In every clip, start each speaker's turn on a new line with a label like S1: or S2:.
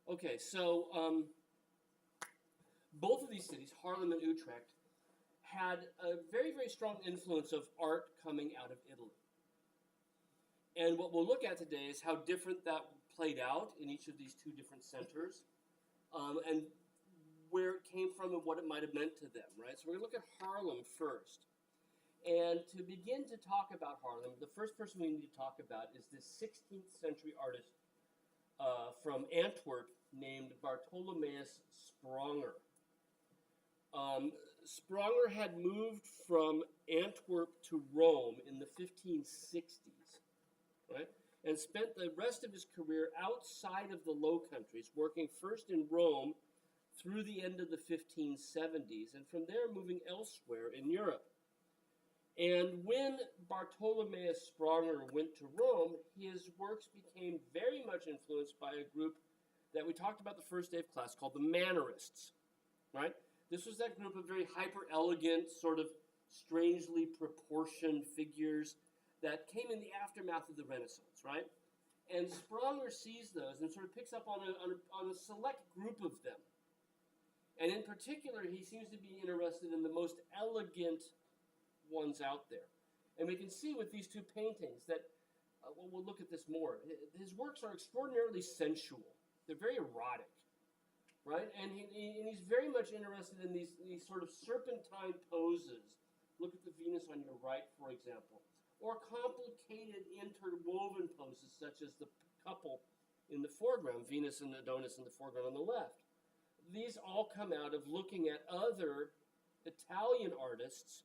S1: Okay, so both of these cities, Haarlem and Utrecht, had a very, very strong influence of art coming out of Italy. And what we'll look at today is how different that played out in each of these two different centers, and where it came from and what it might have meant to them, right? So we're going to look at Haarlem first. And to begin to talk about Haarlem, the first person we need to talk about is this 16th century artist from Antwerp named Bartholomeus Spronger. Spronger had moved from Antwerp to Rome in the 1560s, right? And spent the rest of his career outside of the Low Countries, working first in Rome through the end of the 1570s, and from there moving elsewhere in Europe. And when Bartholomeus Spronger went to Rome, his works became very much influenced by a group that we talked about the first day of class called the Mannerists, right? This was that group of very hyper elegant, sort of strangely proportioned figures that came in the aftermath of the Renaissance, right? And Spronger sees those and sort of picks up on a select group of them. And in particular, he seems to be interested in the most elegant ones out there. And we can see with these two paintings that, we'll look at this more, his works are extraordinarily sensual. They're very erotic, right? And he's very much interested in these sort of serpentine poses. Look at the Venus on your right, for example. Or complicated interwoven poses, such as the couple in the foreground, Venus and Adonis in the foreground on the left. These all come out of looking at other Italian artists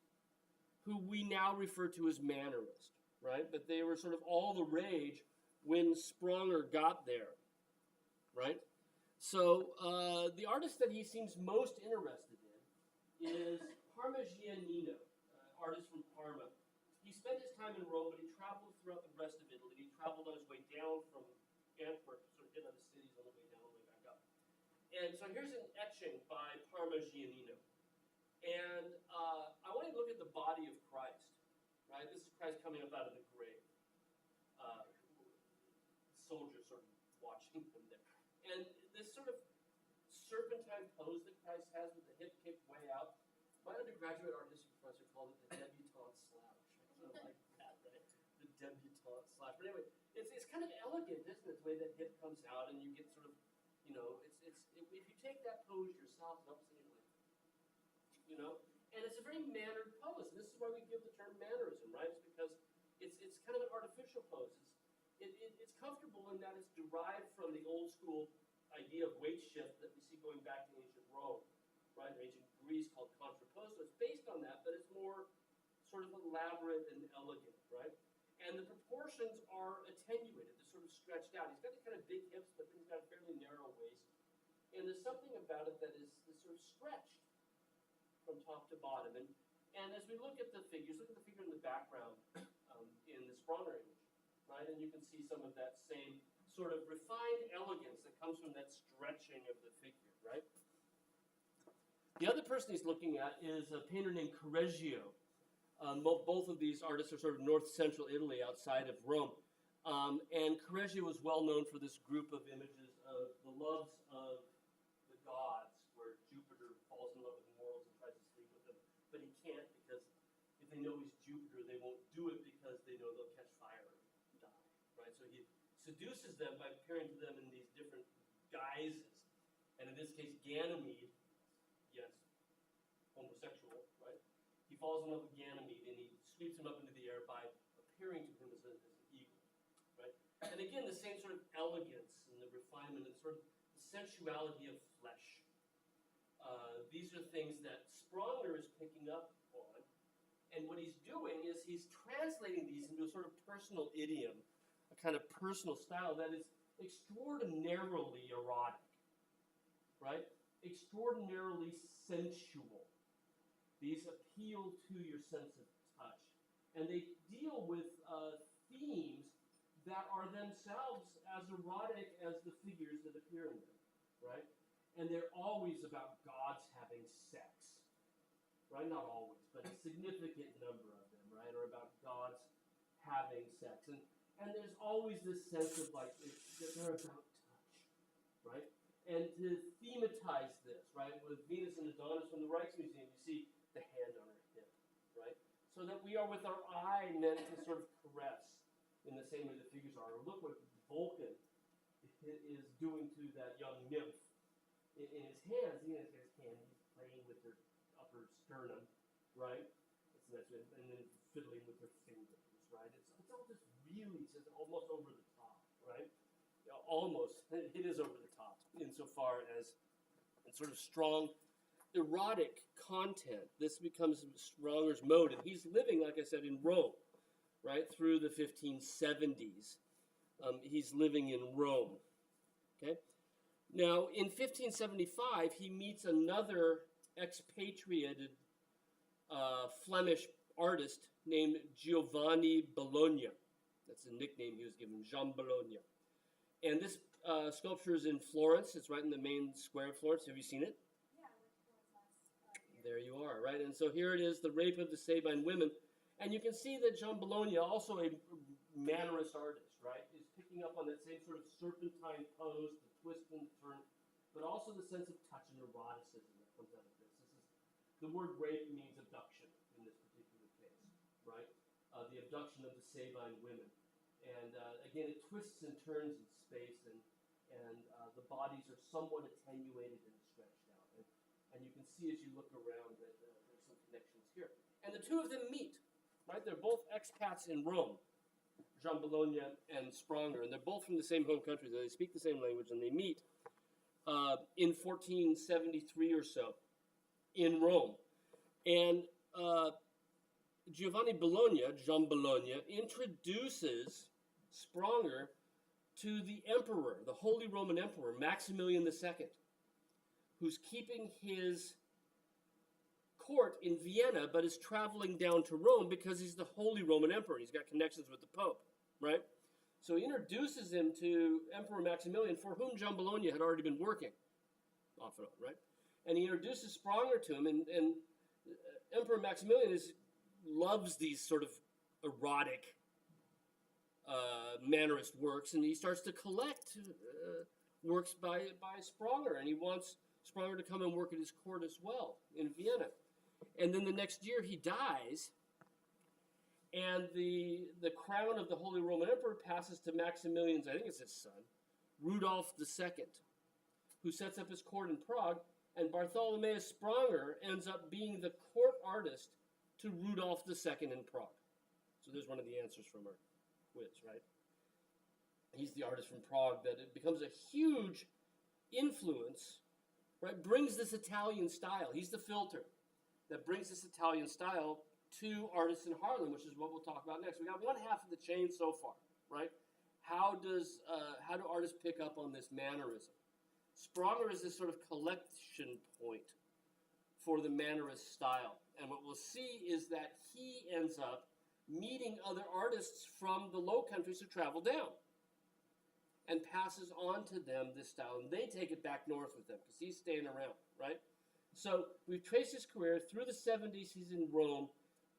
S1: who we now refer to as Mannerist, right? But they were sort of all the rage when Spronger got there, right? So the artist that he seems most interested in is Parmigianino, artist from Parma. He spent his time in Rome, but he traveled throughout the rest of Italy. He traveled on his way down from Antwerp, sort of hit other cities on the way down, on the way back up. And so here's an etching by Parmigianino. And I want you to look at the body of Christ, right? This is Christ coming up out of the grave. Soldiers sort of watching him there. And this sort of serpentine pose that Christ has with the hip kicked way out, my undergraduate art history professor called it the debutante slouch. I kind of like that, right? The debutante slouch. But anyway, it's kind of elegant, isn't it? The way that hip comes out and you get sort of, if you take that pose yourself, it helps and it's a very mannered pose. And this is why we give the term mannerism, right? It's because it's kind of an artificial pose. It's comfortable in that it's derived from the old school idea of weight shift that we see going back to ancient Rome, right? In ancient Greece called contrapposto. It's based on that, but it's more sort of elaborate and elegant, right? And the proportions are attenuated. They're sort of stretched out. He's got the kind of big hips, but then he's got a fairly narrow waist. And there's something about it that is sort of stretched from top to bottom. And as we look at the figures, look at the figure in the background in the Spronger image, right? And you can see some of that same sort of refined elegance that comes from that stretching of the figure, right? The other person he's looking at is a painter named Correggio. Both of these artists are sort of north-central Italy outside of Rome. And Correggio was well known for this group of images of the loves of the gods, where Jupiter falls in love with mortals and tries to sleep with them, but he can't because if they know he's Jupiter, they won't do it because they know they'll catch fire and die, right? So he seduces them by appearing to them in these different guises, and in this case, Ganymede, yes, homosexual, right? He falls in love with Ganymede, and he sweeps him up into the air by appearing to him as an eagle, right? And again, the same sort of elegance and the refinement and sort of the sensuality of flesh. These are things that Spronger is picking up on, and what he's doing is he's translating these into a sort of personal idiom, a kind of personal style that is extraordinarily erotic, right? Extraordinarily sensual. These appeal to your sense of touch, and they deal with themes that are themselves as erotic as the figures that appear in them, right? And they're always about gods having sex, right? Not always, but a significant number of them, right, are about gods having sex. And there's always this sense of like that they're about touch, right? And to thematize this, right, with Venus and Adonis from the Rijksmuseum, you see the hand on her hip, right? So that we are with our eye meant to sort of caress in the same way the figures are. Or look what Vulcan is doing to that young nymph. In his hands, he has his hand, he's playing with her upper sternum, right? And then fiddling with her fingers, right? It's all just really just almost over the top, right? Almost. It is over the top insofar as it's sort of strong, erotic content. This becomes Spranger's mode, and he's living, like I said, in Rome, right, through the 1570s. He's living in Rome, okay? Now, in 1575, he meets another expatriated Flemish artist named Giovanni Bologna. That's a nickname he was given, Jean Bologna. And this sculpture is in Florence. It's right in the main square of Florence. Have you seen it?
S2: Yeah, I went to Florence last year.
S1: There you are, right? And so here it is, the Rape of the Sabine Women. And you can see that Jean Bologna, also a mannerist artist, right, is picking up on that same sort of serpentine pose, the twist and the turn, but also the sense of touch and eroticism that comes out of this. The word rape means abduction in this particular case, right? The abduction of the Sabine women. And again, it twists and turns in space, and the bodies are somewhat attenuated and stretched out. And you can see as you look around that there's some connections here. And the two of them meet, right? They're both expats in Rome, Jean Bologna and Spranger, and they're both from the same home country. They speak the same language, and they meet in 1473 or so in Rome. And Giovanni Bologna, Jean Bologna, introduces Spranger to the emperor, the Holy Roman Emperor, Maximilian II, who's keeping his court in Vienna, but is traveling down to Rome because he's the Holy Roman Emperor. He's got connections with the Pope, right? So he introduces him to Emperor Maximilian, for whom Jean Bologna had already been working, off and on, right? And he introduces Spranger to him, and Emperor Maximilian loves these sort of erotic mannerist works, and he starts to collect works by Spranger, and he wants Spranger to come and work at his court as well in Vienna. And then the next year he dies, and the crown of the Holy Roman Emperor passes to Maximilian's, I think it's his son, Rudolf II, who sets up his court in Prague, and Bartholomeus Spranger ends up being the court artist to Rudolf II in Prague. So there's one of the answers from our quiz, right? He's the artist from Prague that it becomes a huge influence, right? Brings this Italian style. He's the filter that brings this Italian style to artists in Haarlem, which is what we'll talk about next. We got one half of the chain so far, right? How do artists pick up on this mannerism? Spranger is this sort of collection point for the mannerist style. And what we'll see is that he ends up meeting other artists from the Low Countries who travel down and passes on to them this style. And they take it back north with them because he's staying around, right? So we've traced his career. Through the 70s, he's in Rome.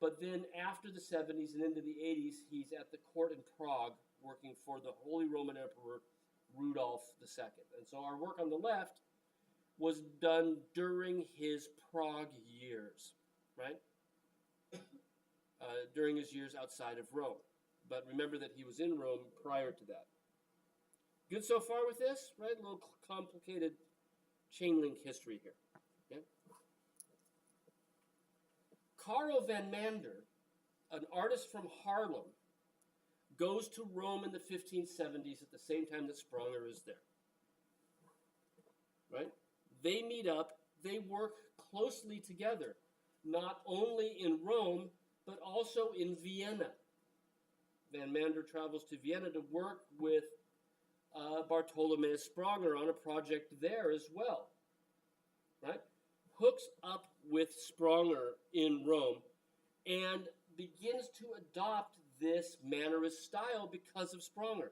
S1: But then after the 70s and into the 80s, he's at the court in Prague working for the Holy Roman Emperor Rudolf II. And so our work on the left was done during his Prague years, right? During his years outside of Rome. But remember that he was in Rome prior to that. Good so far with this, right? A little complicated chain link history here. Okay? Karel van Mander, an artist from Haarlem, goes to Rome in the 1570s at the same time that Spranger is there. Right? They meet up, they work closely together, not only in Rome, but also in Vienna. Van Mander travels to Vienna to work with Bartholomeus Spranger on a project there as well. Right? Hooks up with Spranger in Rome and begins to adopt this mannerist style because of Spranger.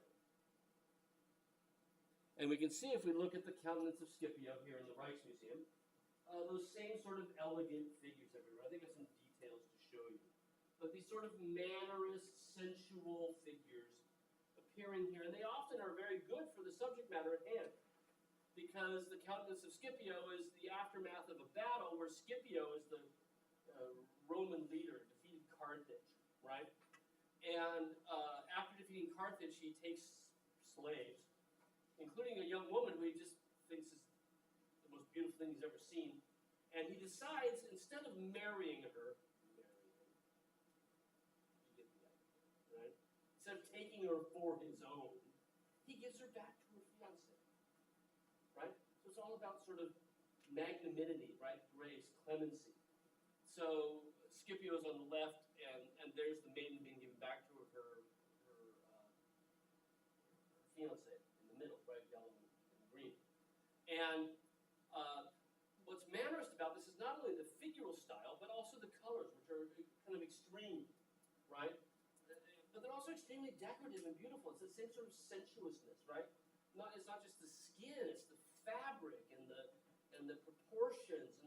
S1: And we can see if we look at the countenance of Scipio here in the Rijksmuseum, those same sort of elegant figures everywhere. I think I have some details to show you. But these sort of mannerist, sensual figures appearing here, and they often are very good for the subject matter at hand. because the countenance of Scipio is the aftermath of a battle where Scipio is the Roman leader, defeated Carthage, right? And after defeating Carthage, he takes slaves, including a young woman who he just thinks is the most beautiful thing he's ever seen. And he decides, instead of marrying her, you get the idea, right? Instead of taking her for his own, he gives her back to her fiancé, right? So it's all about sort of magnanimity, right? Grace, clemency. So Scipio's on the left, and there's the maiden being given back to her fiancé in the middle, right? Yellow and green. And what's mannerist about this is not only the figural style, but also the colors, which are kind of extreme, right? But they're also extremely decorative and beautiful. It's the same sort of sensuousness, right? It's not just the skin; it's the fabric and the proportions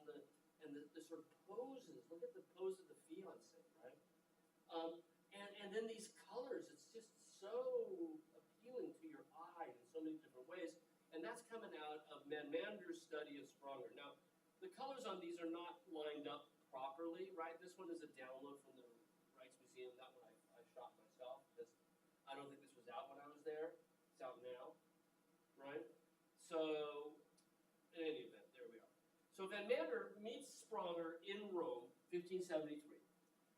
S1: and the sort of poses. Look at the pose of the fiancé, right? And then these colors. It's just so appealing to your eye in so many different ways. And that's coming out of Van Mander's study of Spronger. Now, the colors on these are not lined up properly, right? This one is a download from the Rijksmuseum. That one I shot myself because I don't think this was out when I was there. It's out now, right? So, in any event, there we are. So Van Mander meets Spronger in Rome, 1573,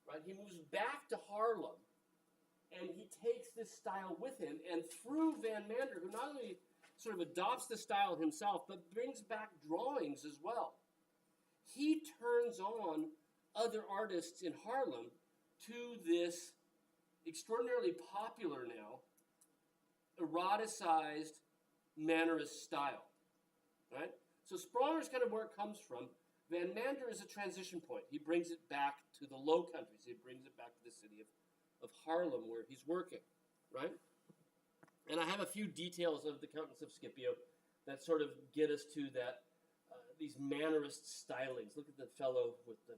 S1: right? He moves back to Haarlem, and he takes this style with him. And through Van Mander, who not only sort of adopts the style himself, but brings back drawings as well, he turns on other artists in Haarlem to this extraordinarily popular now, eroticized Mannerist style, right? So Spronger's kind of where it comes from. Van Mander is a transition point. He brings it back to the Low Countries. He brings it back to the city of Haarlem where he's working, right? And I have a few details of the Countenance of Scipio that sort of get us to that, these Mannerist stylings. Look at the fellow with the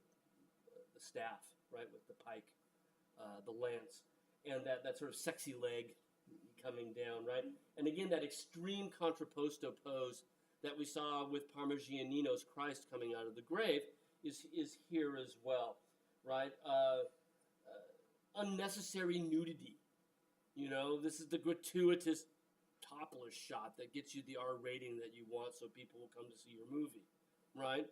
S1: staff, right, with the pike, the lance, and that sort of sexy leg coming down, right? And again, that extreme contrapposto pose that we saw with Parmigianino's Christ coming out of the grave is here as well, right? Unnecessary nudity. You know, this is the gratuitous topless shot that gets you the R rating that you want so people will come to see your movie, right?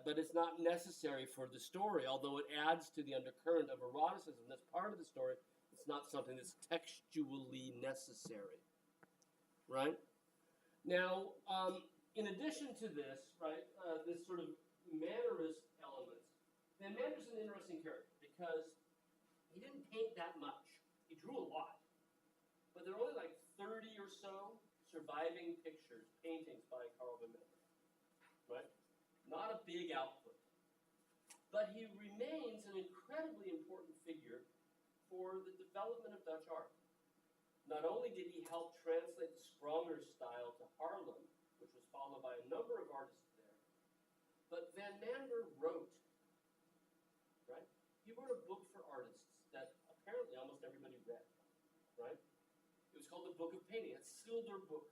S1: But it's not necessary for the story, although it adds to the undercurrent of eroticism. That's part of the story. It's not something that's textually necessary, right? Now, in addition to this, right, this sort of Mannerist elements, Van Mander's an interesting character because he didn't paint that much. He drew a lot. But there are only like 30 or so surviving pictures, paintings by Carl Van Mander, right? Not a big output. But he remains an incredibly important figure for the development of Dutch art. Not only did he help translate the Spronger style to Haarlem, which was followed by a number of artists there, but Van Mander wrote, right? He wrote a book for artists that apparently almost everybody read, right? It was called the Book of Painting. It's Schilderboek.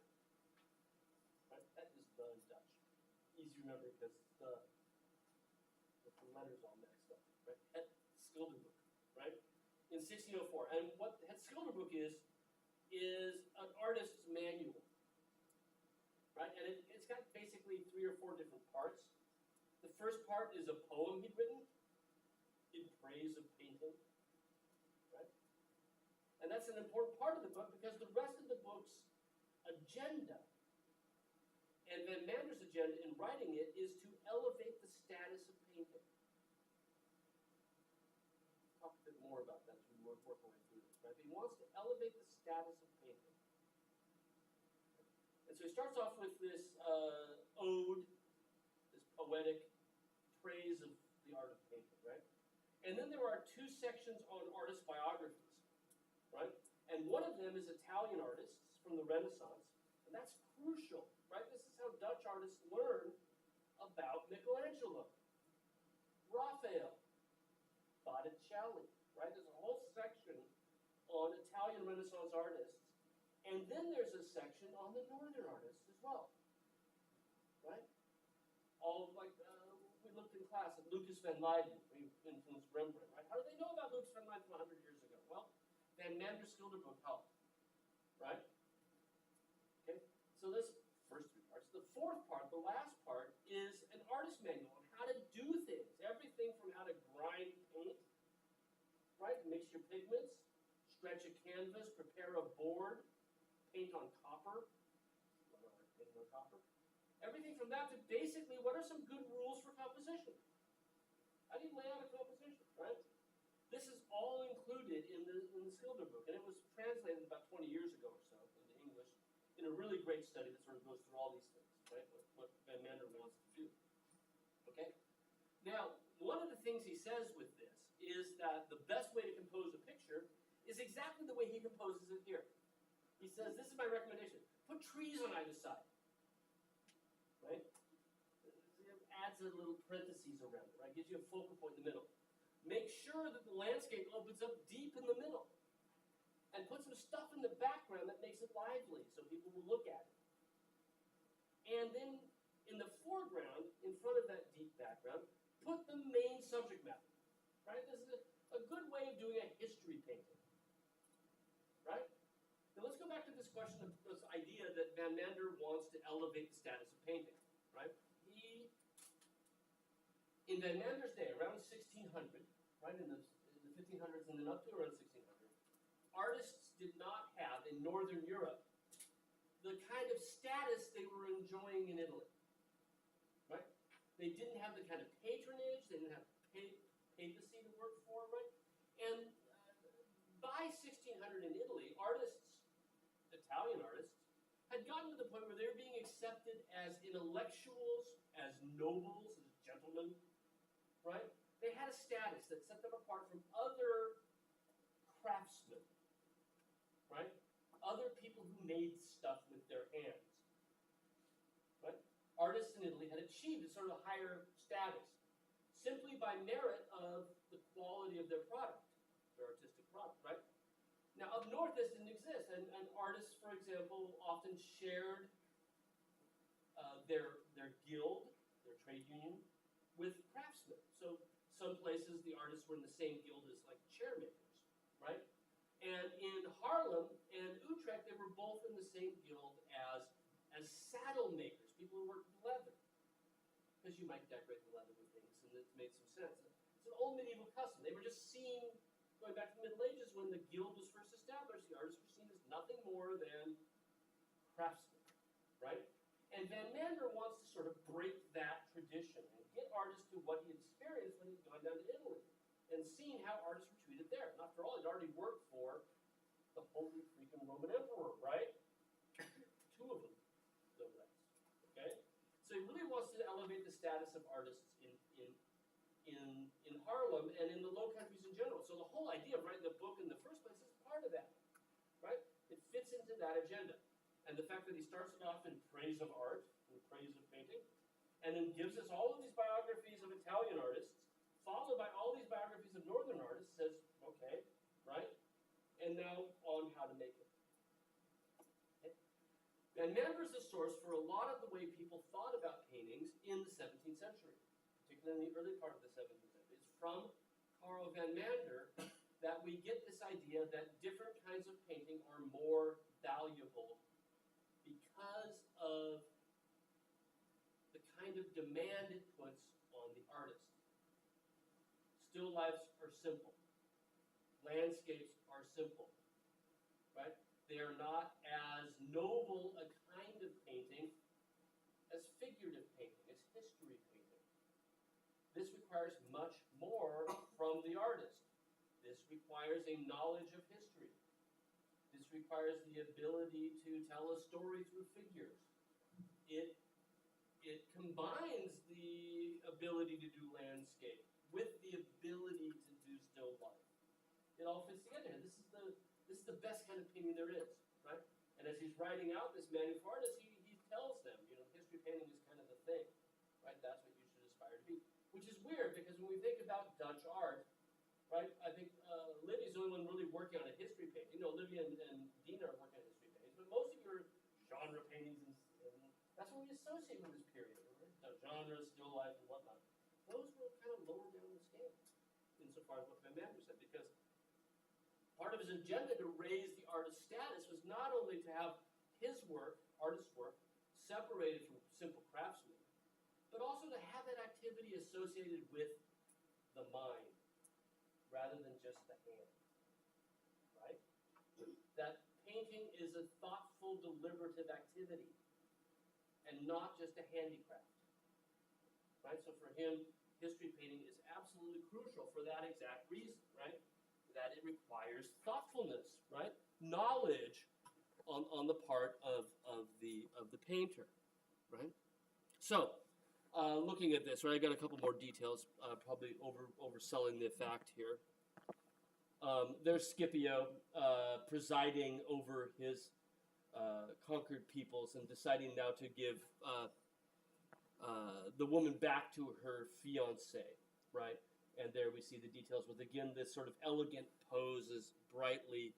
S1: Right? That is the Dutch. Easy to remember because the letters all mixed up. Right? Het Schilderboek. Right? In 1604. And what Het Schilderboek is an artist's manual. Right? And it's got basically 3 or 4 different parts. The first part is a poem he'd written in praise of painting. And that's an important part of the book because the rest of the book's agenda, and Van Mander's agenda in writing it, is to elevate the status of painting. I'll talk a bit more about that as we work our way through this, right? But he wants to elevate the status of painting. And so he starts off with this ode, this poetic praise of the art of painting, right? And then there are 2 sections on artist biographies. Right? And one of them is Italian artists from the Renaissance, and that's crucial, right? This is how Dutch artists learn about Michelangelo, Raphael, Botticelli, right? There's a whole section on Italian Renaissance artists, and then there's a section on the Northern artists as well. class that Lucas van Leyden, who influenced Rembrandt, right? How did they know about Lucas van Leyden 100 years ago? Well, Van Mander Schilderboek helped, right? Okay, so this first three parts. The fourth part, the last part, is an artist manual on how to do things. Everything from how to grind paint, right? Mix your pigments, stretch a canvas, prepare a board, paint on copper. Paint on copper. Everything from that to basically what are some good rules for composition? How do you lay out a composition, right? This is all included in the Schilderboek, and it was translated about 20 years ago or so into English in a really great study that sort of goes through all these things, right? What Van Mander wants to do. Okay? Now, one of the things he says with this is that the best way to compose a picture is exactly the way he composes it here. He says, this is my recommendation. Put trees on either side. Right? It adds a little parentheses around it, right? Gives you a focal point in the middle. Make sure that the landscape opens up deep in the middle. And put some stuff in the background that makes it lively so people will look at it. And then in the foreground, in front of that deep background, put the main subject matter. Right? This is a good way of doing a history painting. Right? Now let's go back to this question of this idea that Van Mander wants to elevate the status of painting. Right? In Van Mander's day, around 1600, right, in the 1500s and then up to around 1600, artists did not have, in Northern Europe, the kind of status they were enjoying in Italy. Right? They didn't have the kind of patronage, they didn't have papacy to work for, right? And by 1600 in Italy, artists, Italian artists, had gotten to the point where they were being accepted as intellectuals, as nobles, as gentlemen, right? They had a status that set them apart from other craftsmen, right? Other people who made stuff with their hands, right? Artists in Italy had achieved a sort of higher status simply by merit of the quality of their product, their artistic product, right? Now, up north, this didn't exist, and artists, for example, often shared their guild, their trade union, with craftsmen. So some places the artists were in the same guild as like chair makers, right? And in Haarlem and Utrecht, they were both in the same guild as saddle makers, people who worked with leather. Because you might decorate the leather with things, and it made some sense. It's an old medieval custom. They were just seen, going back to the Middle Ages when the guild was first established, the artists were seen as nothing more than craftsmen, right? And Van Mander wants to sort of break that tradition and get artists to what he had experienced when he'd gone down to Italy and seen how artists were treated there. And after all, he'd already worked for the Holy freaking Roman Emperor, right? Two of them, no less. Okay? So he really wants to elevate the status of artists in Haarlem and in the Low Countries in general. So the whole idea of writing the book in the first place is part of that, right? It fits into that agenda. And the fact that he starts it off in praise of art, in praise of painting, and then gives us all of these biographies of Italian artists, followed by all these biographies of Northern artists, says, okay, right? And now on how to make it. Okay? Van Mander is the source for a lot of the way people thought about paintings in the 17th century, particularly in the early part of the 17th century. It's from Carl Van Mander that we get this idea that different kinds of painting are more valuable because of the kind of demand it puts on the artist. Still lifes are simple. Landscapes are simple, right? They are not as noble a kind of painting as figurative painting, as history painting. This requires much more from the artist. This requires a knowledge of history. This requires the ability to tell a story through figures. It combines the ability to do landscape with the ability to do still life. It all fits together. This is the best kind of painting there is, right? And as he's writing out this manual for artists, he tells them, history painting is kind of the thing, right? That's what you should aspire to be. Which is weird because when we think about Dutch art, right? I think Livy's the only one really working on a history painting. Livy and Dina are working on history paintings, but most of your genre paintings, and that's what we associate with this period, right? Genre, still life, and whatnot. Those were lower down the scale, insofar as what Van Mander said, because part of his agenda to raise the artist's status was not only to have his work, artist's work, separated from simple craftsmen, but also to have that activity associated with the mind, rather than just the hand, right? That painting is a thoughtful, deliberative activity, and not just a handicraft, right? So for him, history painting is absolutely crucial for that exact reason, right? That it requires thoughtfulness, right? Knowledge on the part of the painter, right? So, looking at this, right, I got a couple more details, probably overselling the fact here. There's Scipio presiding over his conquered peoples and deciding now to give the woman back to her fiancé, right? And there we see the details with, again, this sort of elegant poses, brightly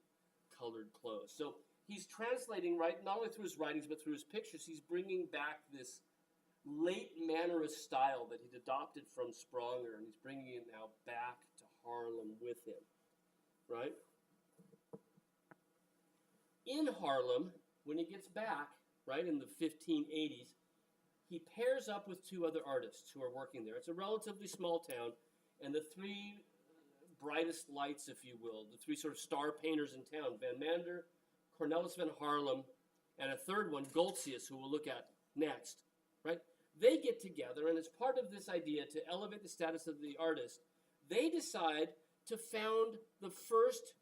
S1: colored clothes. So he's translating, right, not only through his writings, but through his pictures, he's bringing back this late Mannerist style that he'd adopted from Spronger, and he's bringing it now back to Haarlem with him, right? In Haarlem, when he gets back, right, in the 1580s, he pairs up with two other artists who are working there. It's a relatively small town, and the three brightest lights, if you will, the three sort of star painters in town, Van Mander, Cornelis van Haarlem, and a third one, Goltzius, who we'll look at next, right? They get together, and as part of this idea to elevate the status of the artist, they decide to found the first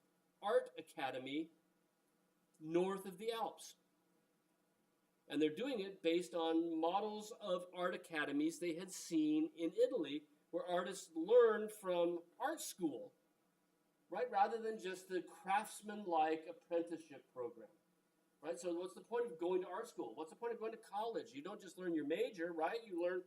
S1: art academy north of the Alps. And they're doing it based on models of art academies they had seen in Italy, where artists learned from art school, right, rather than just the craftsman-like apprenticeship program, right? So what's the point of going to art school? What's the point of going to college? You don't just learn your major, right? You learn,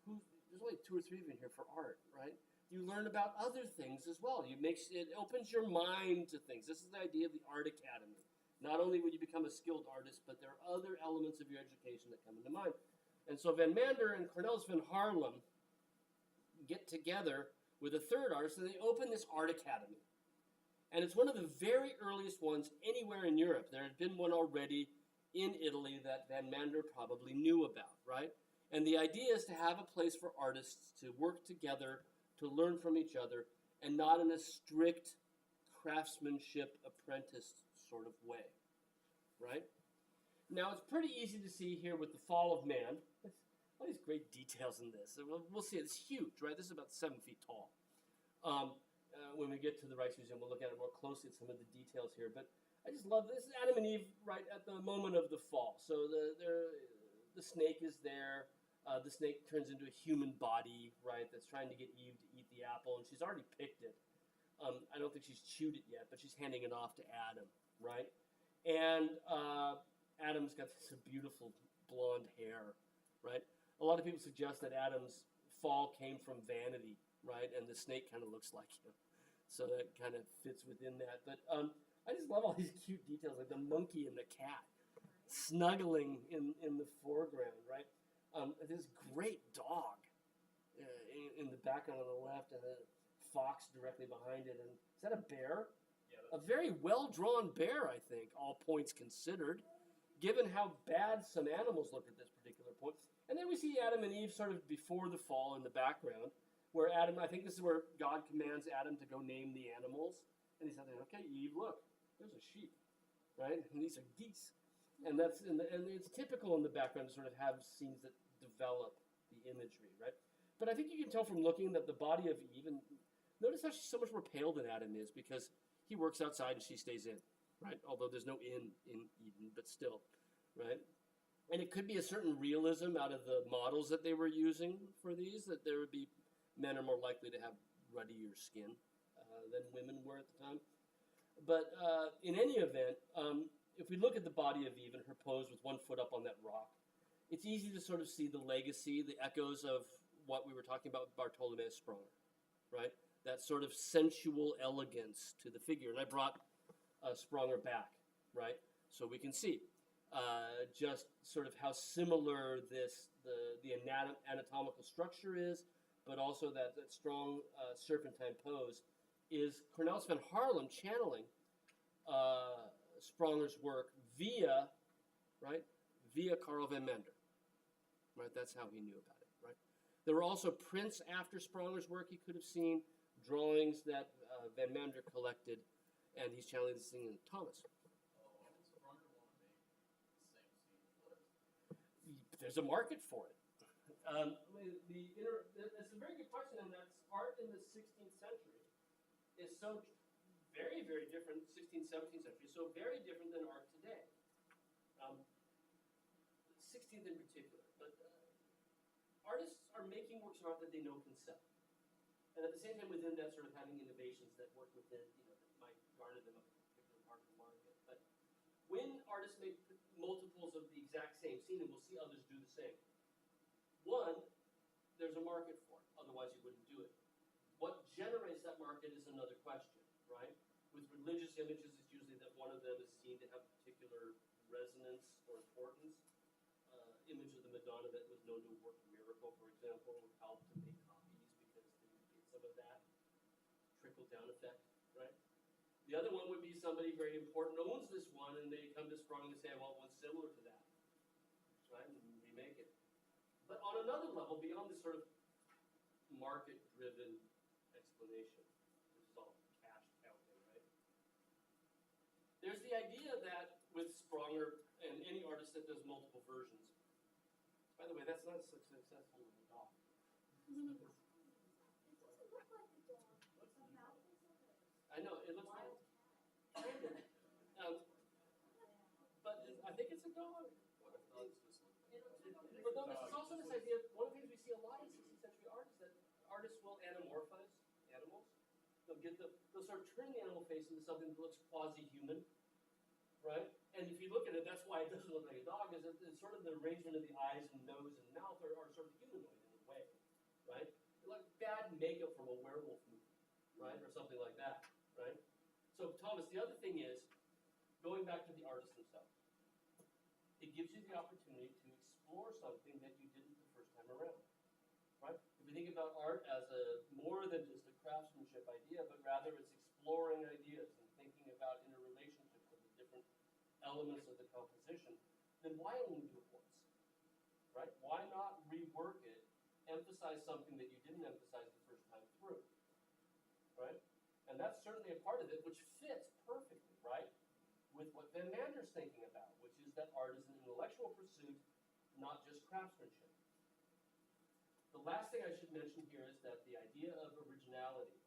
S1: there's only 2 or 3 of you here for art, right? You learn about other things as well. It opens your mind to things. This is the idea of the art academy. Not only would you become a skilled artist, but there are other elements of your education that come into mind. And so Van Mander and Cornelis van Haarlem get together with a third artist, and they open this art academy. And it's one of the very earliest ones anywhere in Europe. There had been one already in Italy that Van Mander probably knew about, right? And the idea is to have a place for artists to work together, to learn from each other, and not in a strict craftsmanship apprentice sort of way, right? Now, it's pretty easy to see here with the fall of man. All these great details in this. We'll see it's huge, right? This is about 7 feet tall. When we get to the Rijksmuseum, we'll look at it more closely at some of the details here. But I just love this. This is Adam and Eve right at the moment of the fall. So the snake is there. The snake turns into a human body, right, that's trying to get Eve to eat the apple, and she's already picked it. I don't think she's chewed it yet, but she's handing it off to Adam, right? And Adam's got this beautiful blonde hair, right? A lot of people suggest that Adam's fall came from vanity, right? And the snake kind of looks like him. So that kind of fits within that. But I just love all these cute details, like the monkey and the cat snuggling in the foreground, right? This great dog in the background on the left, and a fox directly behind it. And is that a bear? Yeah, a very well-drawn bear, I think, all points considered, given how bad some animals look at this particular point. And then we see Adam and Eve sort of before the fall in the background, where Adam, I think this is where God commands Adam to go name the animals. And he said, okay, Eve, look, there's a sheep, right? And these are geese. And it's typical in the background to sort of have scenes that develop the imagery, right? But I think you can tell from looking that the body of Eve, and notice how she's so much more pale than Adam is, because he works outside and she stays in, right? Although there's no in Eden, but still, right? And it could be a certain realism out of the models that they were using for these, that there would be men are more likely to have ruddier skin than women were at the time. But in any event, if we look at the body of Eve and her pose with one foot up on that rock, it's easy to sort of see the legacy, the echoes of what we were talking about with Bartholomew Spronger, right? That sort of sensual elegance to the figure. And I brought Spronger back, right? So we can see just sort of how similar the anatomical structure is, but also that strong serpentine pose, is Cornelis van Haarlem channeling Spronger's work via Carl van Mander. Right, that's how he knew about it. Right. There were also prints after Spronger's work he could have seen, drawings that Van Mander collected, and he's channeling this thing in Thomas. There's a market for it. That's a very good question, and that's art in the 16th century is so very, very different, 16th, 17th century, so very different than art today. 16th in particular, but artists are making works of art that they know can sell. And at the same time, within that, sort of having innovations that work within, that might garner them a particular part of the market. But when artists make multiples of the exact same scene, and we'll see others do the same, one, there's a market for it, otherwise you wouldn't do it. What generates that market is another question, right? With religious images, it's usually that one of them is seen to have particular resonance or importance. Image of the Madonna that was known to work a miracle, for example, would help to make copies because they would get some of that trickle-down effect, right? The other one would be somebody very important owns this one, and they come to Sprung and say, I want one similar to that, right? And remake it. But on another level, beyond this sort of market-driven explanation, which is all cash counting, right? There's the idea that with Spronger and any artist that does multiple versions, by the way, that's not so successful with the dog.
S2: It doesn't look like a dog. The mouth is like
S1: I know, it looks like
S2: wild cat.
S1: but I think it's a dog. But no, this is also this idea, one of the things we see a lot in 16th century art is that artists will anamorphize animals. They'll sort of turn the animal face into something that looks quasi-human, right? And if you look at it, that's why it doesn't look like a dog, is that it's sort of the arrangement of the eyes and nose and mouth are sort of humanoid in a way, right? Like bad makeup from a werewolf movie, right? Or something like that, right? So Thomas, the other thing is, going back to the artist themselves, it gives you the opportunity to explore something that you didn't the first time around, right? If you think about art as more than just a craftsmanship idea, but rather it's exploring ideas and thinking about interrelationships of the different elements of the composition, then why only do it once, right? Why not rework it, emphasize something that you didn't emphasize the first time through, right? And that's certainly a part of it, which fits perfectly, right, with what Van Mander's thinking about, which is that art is an intellectual pursuit, not just craftsmanship. The last thing I should mention here is that the idea of originality,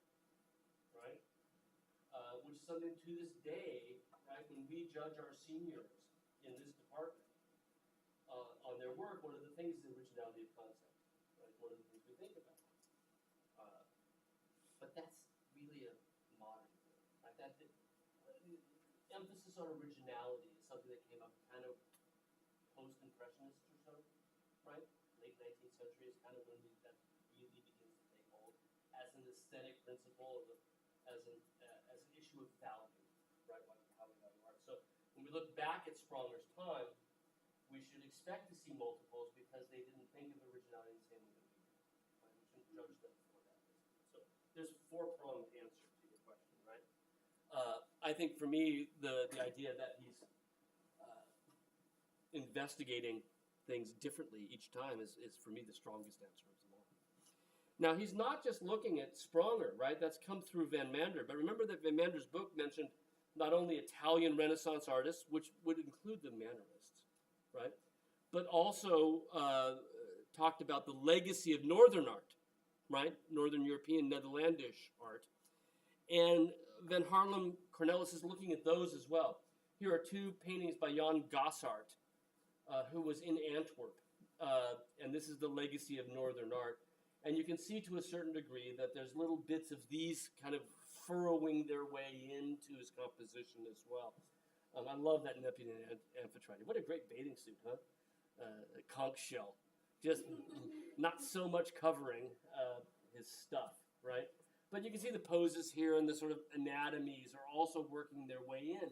S1: right, which is something to this day, right, when we judge our seniors in this department on their work, one of the things is originality of concept, right, one of the things we think about. But that's really a modern thing, right? That emphasis on originality is something that came up kind of post-impressionists or so, right? Late 19th century is kind of when that really begins to take hold as an aesthetic principle, as an issue of value, right? How we value art. So when we look back at Spronger's time, we should expect to see multiples because they didn't think of originality the same way that we do. Right? We shouldn't judge them for that. So there's a four-pronged answer to your question, right? I think for me, the idea that he's investigating things differently each time is for me the strongest answer of them all. Now, he's not just looking at Spronger, right? That's come through Van Mander. But remember that Van Mander's book mentioned not only Italian Renaissance artists, which would include the Mannerists, right? But also talked about the legacy of Northern art, right? Northern European, Netherlandish art. And Van Haarlem, Cornelis is looking at those as well. Here are two paintings by Jan Gassart, who was in Antwerp. And this is the legacy of Northern art. And you can see to a certain degree that there's little bits of these kind of furrowing their way into his composition as well. I love that Nepean Amphitrite. What a great bathing suit, huh? A conch shell. Just not so much covering his stuff, right? But you can see the poses here and the sort of anatomies are also working their way in.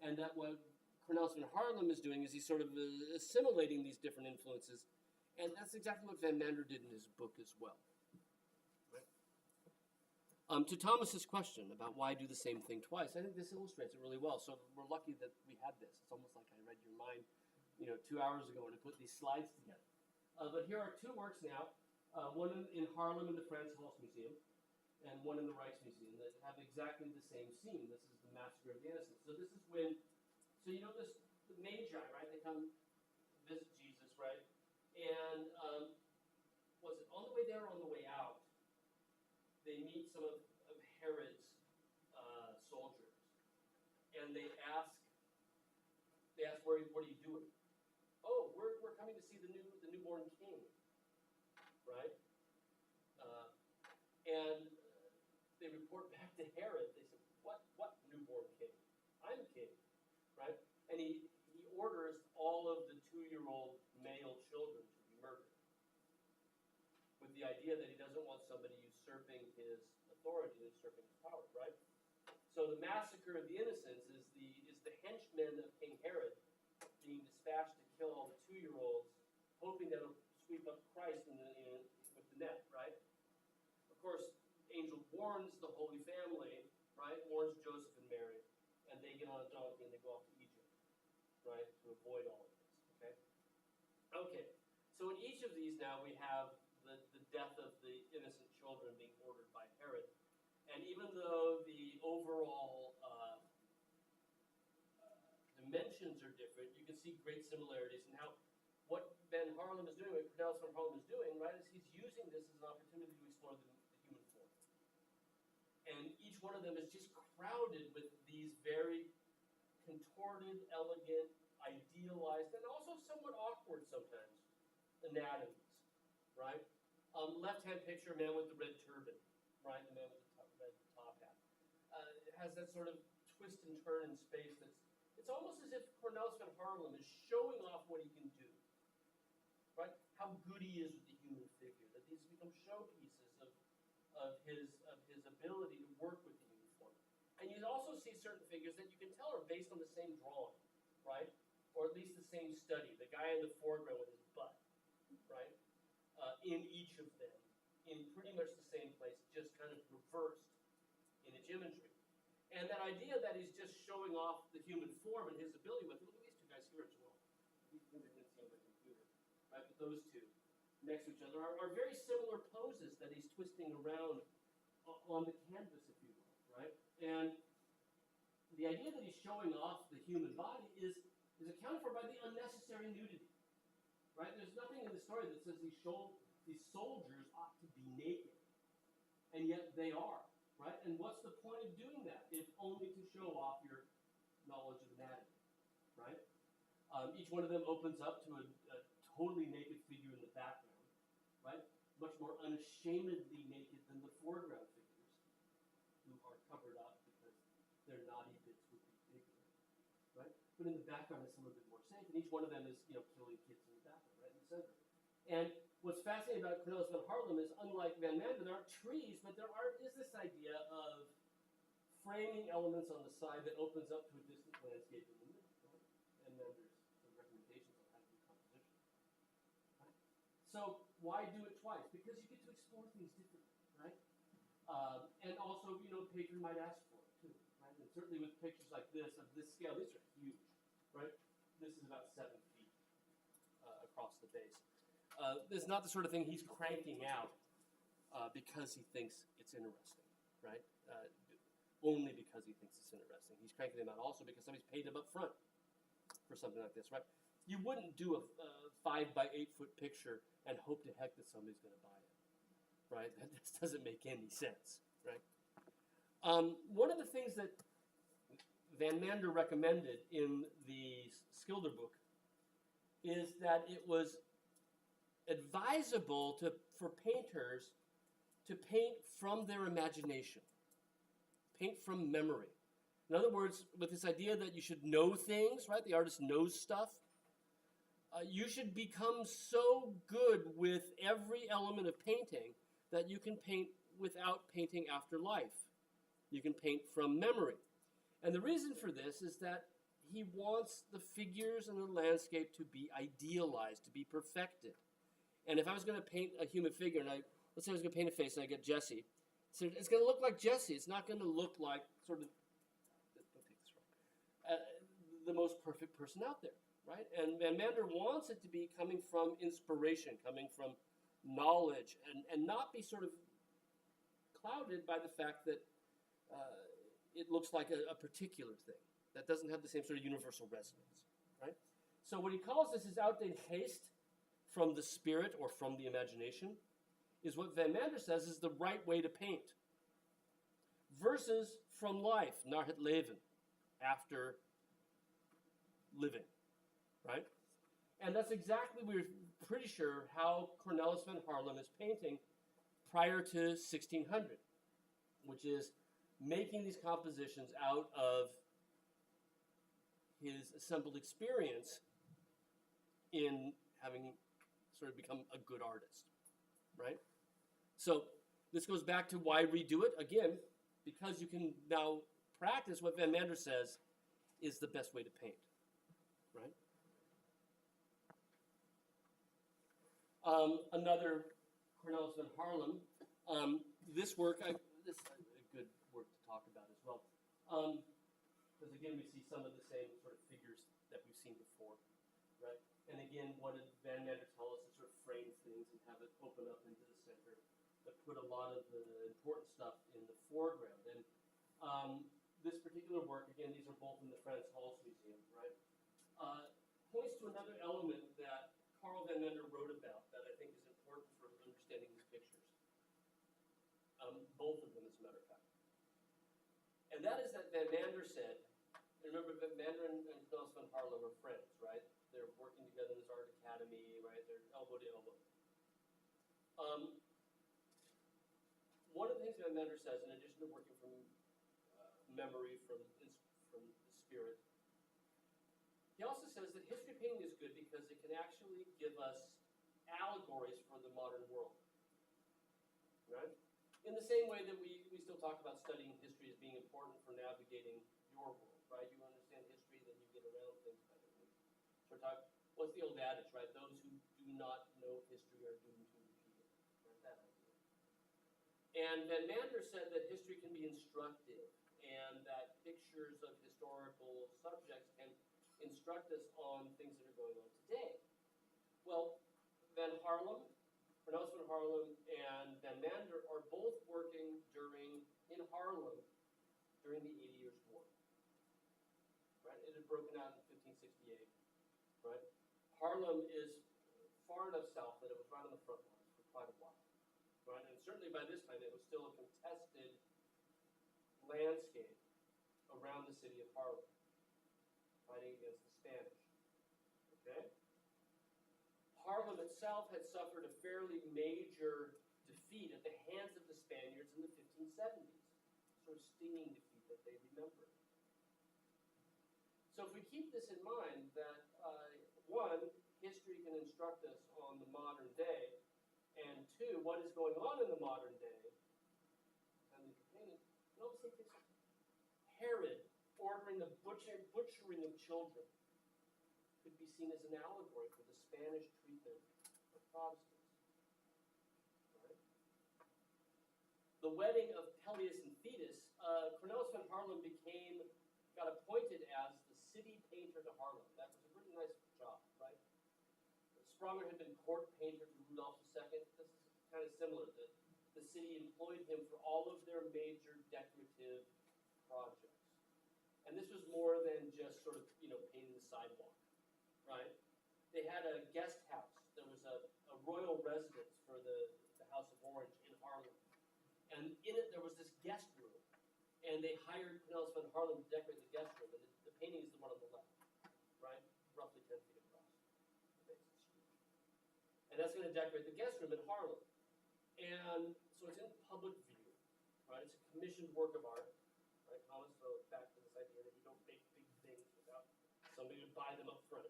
S1: And that what Cornelis van Haarlem is doing is he's sort of assimilating these different influences. And that's exactly what Van Mander did in his book as well. To Thomas's question about why do the same thing twice, I think this illustrates it really well. So we're lucky that we had this. It's almost like I read your mind, 2 hours ago, and I put these slides together. But here are two works now, one in Haarlem in the Frans Hals Museum, and one in the Rijksmuseum that have exactly the same scene. This is the Massacre of the Innocents. So this is when, the Magi, right? They come visit Jesus, right? And was it on the way there or on the way out? They meet some of Herod's soldiers, and they ask, what are you doing? Oh, we're coming to see the newborn king, right? And they report back to Herod. They said, what newborn king? I'm king, right? And he orders all of the 2-year-old male children to be murdered, with the idea that he doesn't want somebody usurping his authority, usurping his power, right? So the Massacre of the Innocents is the henchmen of King Herod being dispatched to kill all the 2-year-olds, hoping that it'll sweep up Christ with the net, right? Of course, angel warns the Holy Family, right? Warns Joseph and Mary, and they get on a donkey and they go off to Egypt, right? To avoid all of this, okay? Okay, so in each of these now we have the death of the innocent children being ordered by Herod. And even though the overall dimensions are different, you can see great similarities. And how what Van Haarlem is doing, what Cornelis van Haarlem is doing, right, is he's using this as an opportunity to explore the human form. And each one of them is just crowded with these very contorted, elegant, idealized, and also somewhat awkward sometimes anatomies, right? Left-hand picture, man with the red turban, right? The man with the red top hat. It has that sort of twist and turn in space it's almost as if Cornelis van Haarlem is showing off what he can do, right? How good he is with the human figure, that these become showpieces of his ability to work with the human form. And you also see certain figures that you can tell are based on the same drawing, right? Or at least the same study. The guy in the foreground with his butt, right? In each of them, in pretty much the same place, just kind of reversed in its imagery. And that idea that he's just showing off the human form and his ability with, look at these two guys here as well. You can see on the computer, right? But those two next to each other are very similar poses that he's twisting around on the canvas, if you will, right? And the idea that he's showing off the human body is accounted for by the unnecessary nudity, right? There's nothing in the story that says these soldiers ought to be naked, and yet they are, right? And what's the point of doing that if only to show off your knowledge of anatomy, right? Each one of them opens up to a totally naked figure in the background, right? Much more unashamedly naked than the foreground figures, who are covered up because their naughty bits would be bigger, right? But in the background, it's a little bit more safe, and each one of them is, killing kids in the background, right in the center. And what's fascinating about Cornelis van Haarlem is, unlike Van Mander, there aren't trees, but there is this idea of framing elements on the side that opens up to a distant landscape in the middle, right? And then there's some recommendations on how to do composition, right? So why do it twice? Because you get to explore things differently, right? And also, patron might ask for it too, right? And certainly with pictures like this, of this scale, these are huge, right? This is about 7 feet across the base. This is not the sort of thing he's cranking out because he thinks it's interesting, right? Only because he thinks it's interesting. He's cranking them out also because somebody's paid him up front for something like this, right? You wouldn't do a 5 by 8 foot picture and hope to heck that somebody's going to buy it, right? That just doesn't make any sense, right? One of the things that Van Mander recommended in the Schilderboek is that it was advisable for painters to paint from their imagination, paint from memory. In other words, with this idea that you should know things, right? The artist knows stuff. You should become so good with every element of painting that you can paint without painting after life. You can paint from memory. And the reason for this is that he wants the figures and the landscape to be idealized, to be perfected. And if I was going to paint a human figure, and let's say I was going to paint a face, and I get Jesse So it's going to look like Jesse. It's not going to look like sort of don't take this wrong, the most perfect person out there, right? And Van Mander wants it to be coming from inspiration, coming from knowledge, and not be sort of clouded by the fact that it looks like a particular thing that doesn't have the same sort of universal resonance, right? So what he calls this is outdated haste from the spirit or from the imagination is what Van Mander says is the right way to paint. Versus from life, naar het leven, after living, right? And that's exactly, we're pretty sure, how Cornelis van Haarlem is painting prior to 1600, which is making these compositions out of his assembled experience in having sort of become a good artist, right? So this goes back to why redo it, again, because you can now practice what Van Mander says is the best way to paint, right? Another Cornelis van Haarlem, this work, this is a good work to talk about as well, because again we see some of the same sort of figures that we've seen before, right? And again, what did Van Mander tell us is sort of frame things and have it open up into the center, but put a lot of the important stuff in the foreground. And this particular work, again, these are both in the Frans Hals Museum, right? Points to another element that Carl Van Mander wrote about that I think is important for understanding these pictures. Both of them, as a matter of fact. And that is that Van Mander said, and remember Van Mander and Cornelis van Haarlem are friends, right? They're working together in this art academy, right? They're elbow to elbow. One of the things Van Mander says, in addition to working from memory, from the spirit, he also says that history painting is good because it can actually give us allegories for the modern world, right? In the same way that we still talk about studying history as being important for navigating your world, right? You understand history, then you get around things better. So what's the old adage, right? Those who do not know history are doomed to repeat it. Right? That idea. And Van Mander said that history can be instructive and that pictures of historical subjects can instruct us on things that are going on today. Well, Van Haarlem, Cornelis van Haarlem, and Van Mander are both working in Haarlem during the 80 Years' War. Right? It had broken out in 1568. Right? Haarlem is far enough south that it was right on the front lines for quite a while. Right? And certainly by this time it was still a contested landscape around the city of Haarlem, fighting against the Spanish. Okay? Haarlem itself had suffered a fairly major defeat at the hands of the Spaniards in the 1570s, sort of stinging defeat that they remembered. So if we keep this in mind, that one, history can instruct us on the modern day, and two, what is going on in the modern day, and obviously Herod ordering the butchering of children could be seen as an allegory for the Spanish treatment of Protestants. Right? The wedding of Peleus and Thetis, Cornelis van Haarlem got appointed as the city painter to Haarlem. That was a really nice job, right? Spranger had been court painter to Rudolf II. This is kind of similar. The city employed him for all of their major decorative projects. And this was more than just sort of, painting the sidewalk, right? They had a guest house. There was a royal residence for the House of Orange in Haarlem. And in it, there was this guest room. And they hired Cornelis van Haarlem to decorate the guest room. And the painting is the one on the left, right? Roughly 10 feet across. And that's going to decorate the guest room in Haarlem. And so it's in public view, right? It's a commissioned work of art, right? Thomas, so back to this idea that you don't make big things without somebody to buy them up front.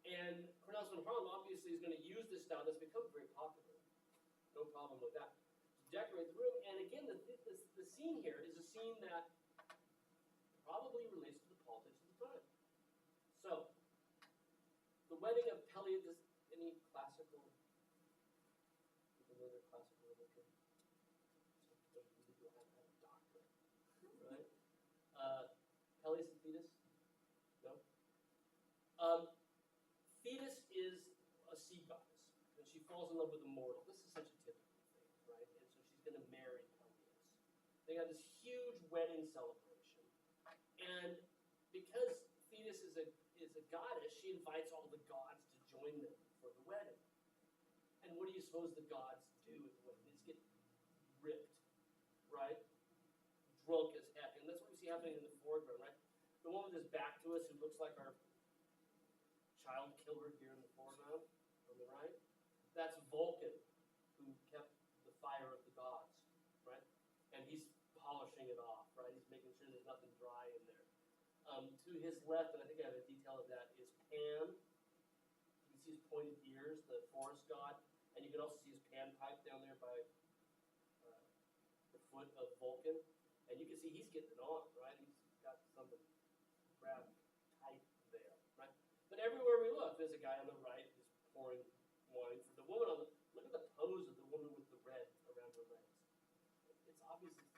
S1: And Cornelis van Haarlem obviously is going to use this style that's become very popular. No problem with that. To decorate the room, and again, the scene here is a scene that probably relates to the politics of the time. So, the wedding of Peleus, any classical literature? Peleus and Thetis? No? Thetis is a sea goddess, and she falls in love with a mortal. This is such a typical thing, right? And so she's going to marry Peleus. They have this huge wedding celebration, and because Thetis is a goddess, she invites all the gods to join them for the wedding. And what do you suppose the gods do at the wedding? They just get ripped, right? Drunk as heck, and that's what we see happening in the foreground, right? The one with his back to us, who looks like our child killer here in the foreground, on the right, that's Vulcan, who kept the fire of the gods, right? And he's polishing it off, right? He's making sure there's nothing dry in there. To his left, and I think I have a detail of that, is Pan. You can see his pointed ears, the forest god, and you can also see his panpipe down there by the foot of Vulcan. And you can see he's getting it on, right? He's got something grabbed tight there, right? But everywhere we look, there's a guy on the right who's pouring wine for the woman on the. Look at the pose of the woman with the red around her legs. It's obvious it's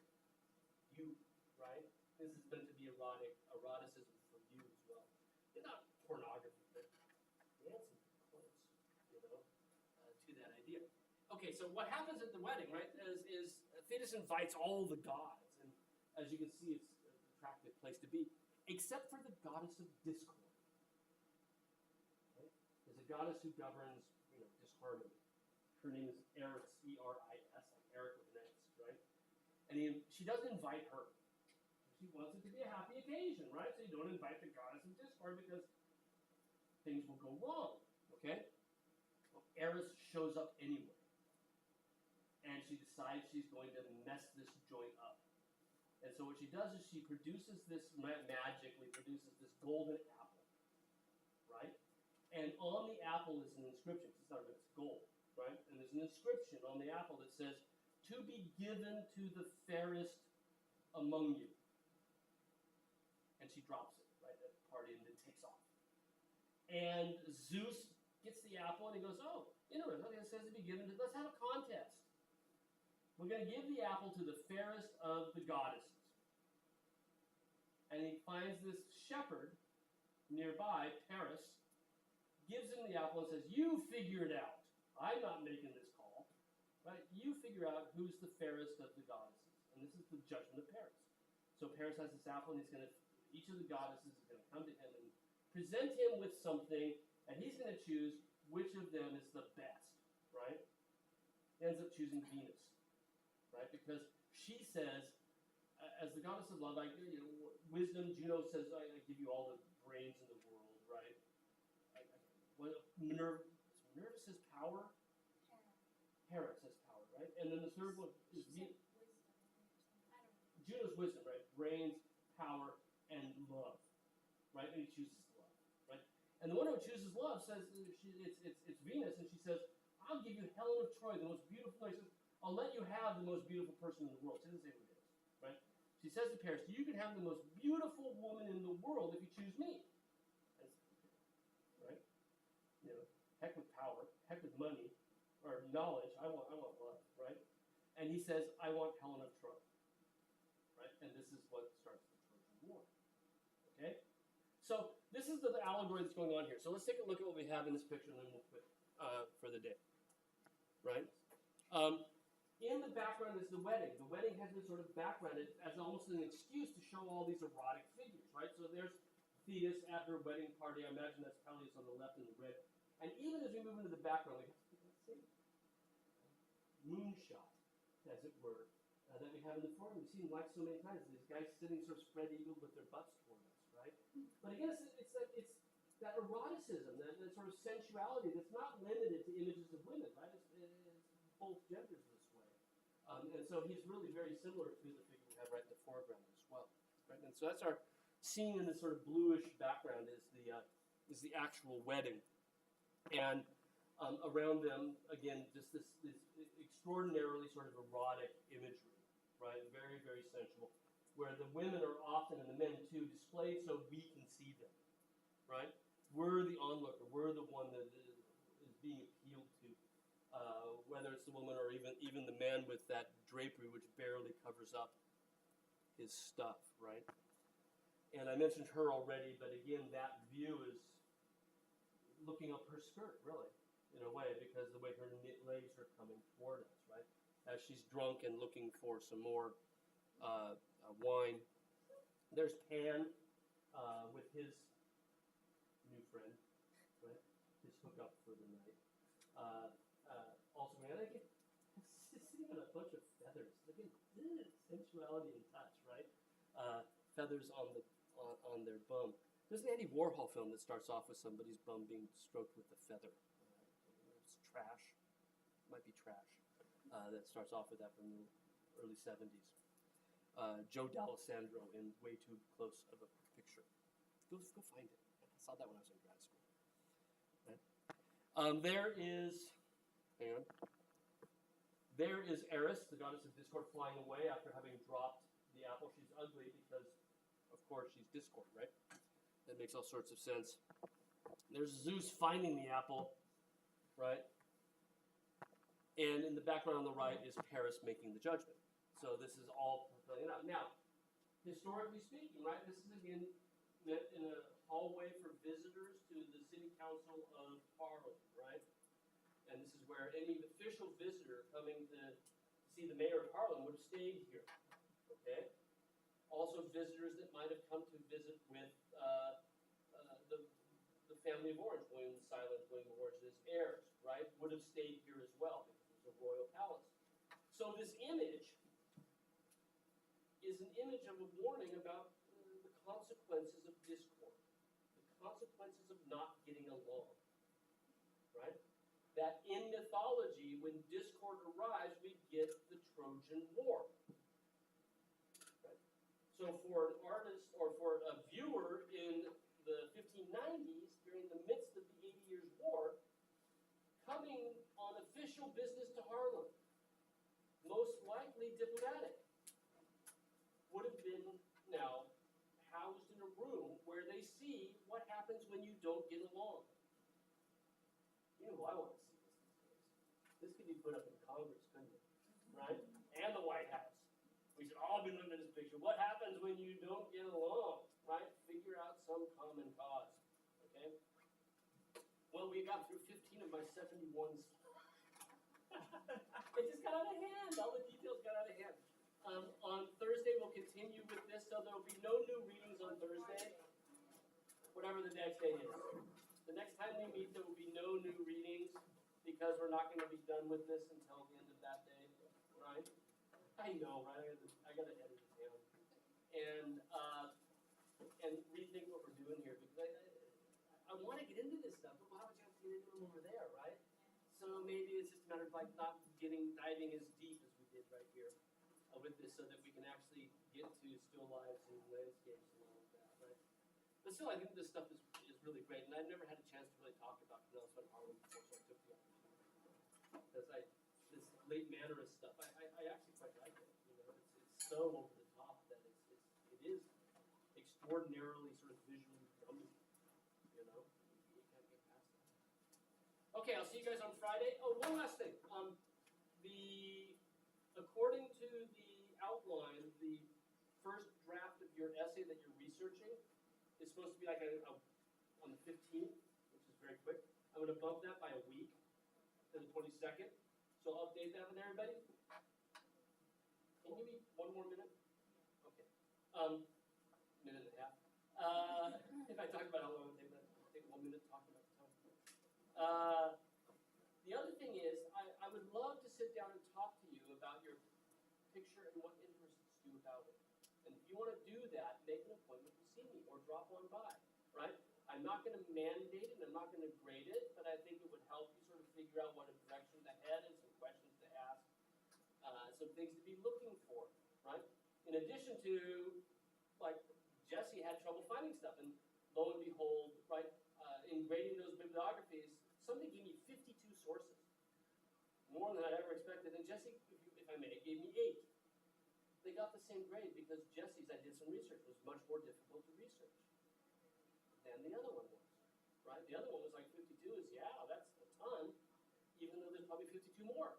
S1: you, right? This is meant to be eroticism for you as well. It's not pornography, but dancing close, to that idea. Okay, so what happens at the wedding, right, is Thetis invites all the gods, and as you can see, it's an attractive place to be, except for the goddess of discord. Right? There's a goddess who governs, disharmony. Her name is Eris, Eris, like Eric with an S, right? And she doesn't invite her. She wants it to be a happy occasion, right? So you don't invite the goddess of discord because things will go wrong, okay? Well, Eris shows up anyway. And she decides she's going to mess this joint up. And so what she does is she produces this, magically produces this golden apple, right? And on the apple is an inscription. It's not it's gold, right? And there's an inscription on the apple that says, "To be given to the fairest among you." And she drops it, right, at the party, and it takes off. And Zeus gets the apple, and he goes, "Oh, interesting, it says to be given to, let's have a contest. We're going to give the apple to the fairest of the goddesses." And he finds this shepherd nearby, Paris, gives him the apple and says, "You figure it out. I'm not making this call. Right? You figure out who's the fairest of the goddesses." And this is the judgment of Paris. So Paris has this apple, and each of the goddesses is going to come to him and present him with something, and he's going to choose which of them is the best, right? He ends up choosing Venus, right? Because she says, as the goddess of love, wisdom, Juno says, I give you all the brains in the world, right? Minerva says power? Hera says power, right? And then the third one is Juno's wisdom, right? Brains, power, and love, right? And he chooses love, right? And the one who chooses love says, it's Venus, and she says, "I'll give you Helen of Troy, the most beautiful." She says, "I'll let you have the most beautiful person in the world." She doesn't say who it is, right? She says to Paris, "You can have the most beautiful woman in the world if you choose me." Right? Heck with power, heck with money, or knowledge. I want love, right? And he says, "I want Helen of Troy." Right? And this is what starts the Trojan War. Okay? So this is the allegory that's going on here. So let's take a look at what we have in this picture, and then we'll quit for the day. Right? In the background is the wedding. The wedding has been sort of backgrounded as almost an excuse to show all these erotic figures, right? So there's Thetis at her wedding party. I imagine that's Peleus on the left in the red. And even as we move into the background, we have to moonshot, as it were, that we have in the foreground. We've seen like so many times. These guys sitting sort of spread eagled with their butts toward us, right? But again, it's that eroticism, that sort of sensuality that's not limited to images of women, right? It's both genders this way. And so he's really very similar to the figure we have right in the foreground as well. Right? And so that's our scene in this sort of bluish background is the actual wedding. And around them, again, just this extraordinarily sort of erotic imagery, right? Very, very sensual, where the women are often, and the men too, displayed so we can see them, right? We're the onlooker. We're the one that is being appealed to, whether it's the woman or even the man with that drapery which barely covers up his stuff, right? And I mentioned her already, but again, that view is looking up her skirt, really, in a way, because the way her legs are coming toward us, right? As she's drunk and looking for some more wine. There's Pan with his new friend, right? His hookup for the night. Also, man, I get sitting on a bunch of feathers. Look at sensuality and touch, right? Feathers on their bum. There's an Andy Warhol film that starts off with somebody's bum being stroked with a feather. It's Trash. Might be Trash. That starts off with that from the early 70s. Joe D'Alessandro in Way Too Close of a Picture. Go find it. I saw that when I was in grad school. Right? There is, hang on. There is Eris, the goddess of discord, flying away after having dropped the apple. She's ugly because, of course, she's discord, right? That makes all sorts of sense. There's Zeus finding the apple, right? And in the background on the right is Paris making the judgment. So this is all playing out. Now, historically speaking, right, this is again meant in a hallway for visitors to the City Council of Harlem, right? And this is where any official visitor coming to see the mayor of Harlem would have stayed here, okay? Also visitors that might have come to visit with the family of Orange, William the Silent, William of Orange, and his heirs, right, would have stayed here as well because it was a royal palace. So this image is an image of a warning about the consequences of discord, the consequences of not getting along, right? That in mythology, when discord arrives, we get the Trojan War. Right? So for an artist or for a viewer in the 1590s, during the midst of the 80 Years' War, coming on official business to Harlem, most likely diplomatic, would have been now housed in a room where they see what happens when you don't get along. You know who I want to see this these days. This could be put up in Congress, couldn't it? Right? And the White House. We should all be looking at this picture. What happens when you don't get along? Right? Figure out some common cause. Okay? Well, we got through 15 of my 71s. It just got out of hand. All the details got out of hand. On Thursday, we'll continue with this, so there will be no new readings on Thursday, whatever the next day is. The next time we meet, there will be no new readings because we're not going to be done with this until the end of that day, right? I know, right? I got to edit it down and rethink what we're doing here because I want to get into this stuff, but we'll have a chance to get into them over there, right? So maybe it's just a matter of like not diving as deep as we did right here with this, so that we can actually get to still lives and landscapes and all of that, right? But still, I think this stuff is really great, and I've never had a chance to really talk about Cornelius Van Harlem before, so I took the opportunity. Because this late Mannerist stuff, I actually quite like it. You know, it's so over the top that it is extraordinarily sort of visually yummy. You know, you can't get past that. Okay, I'll see you guys on Friday. Oh, one last thing. According to the outline, the first draft of your essay that you're researching is supposed to be like on the 15th, which is very quick. I'm going to bump that by a week to the 22nd. So I'll update that with everybody. Can you give me one more minute? Okay. Minute and a half. If I talk about how long it would take 1 minute to talk about the time. The other thing is, I would love to sit down and talk to you about your picture and what interests you about it. And if you want to do that, make an appointment to see me or drop one by, right? I'm not going to mandate it, I'm not going to grade it, but I think it would help you sort of figure out what a direction to head and some questions to ask, some things to be looking for, right? In addition to, like, Jesse had trouble finding stuff, and lo and behold, right, in grading those bibliographies, somebody gave me 52 sources, more than I'd ever expected. And Jesse, if I may, gave me 8. They got the same grade because Jesse's, I did some research, was much more difficult to research than the other one was, right? The other one was like 52 is, yeah, that's a ton, even though there's probably 52 more,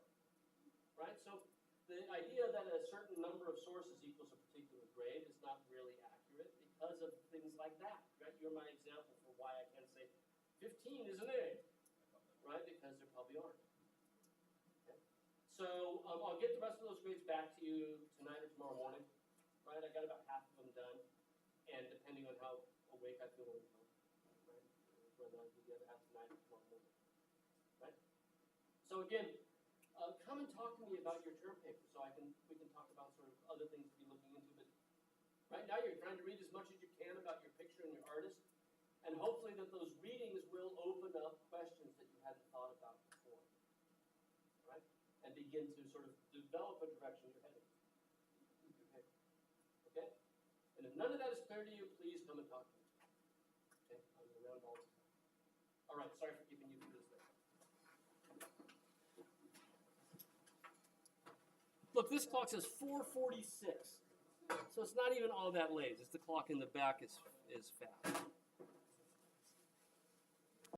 S1: right? So the idea that a certain number of sources equals a particular grade is not really accurate because of things like that, right? You're my example for why I can say 15 is an A, right? Because there probably aren't. Okay? So I'll get the rest of those grades back to you tonight or tomorrow morning, right? I got about half of them done, and depending on how awake I feel when right? Whether I do the other half tonight or tomorrow morning, right? So again, come and talk to me about your term paper, so we can talk about sort of other things to be looking into. But right now, you're trying to read as much as you can about your picture and your artist, and hopefully that those readings will open up questions that you hadn't thought about before, right? And begin to sort of develop a direction you're heading with your paper. Okay? And if none of that is clear to you, please come and talk to me. Okay? I'm around all the time. All right. Sorry for keeping you through this thing. Look, this clock says 4:46, so it's not even all that late. Just the clock in the back is fast.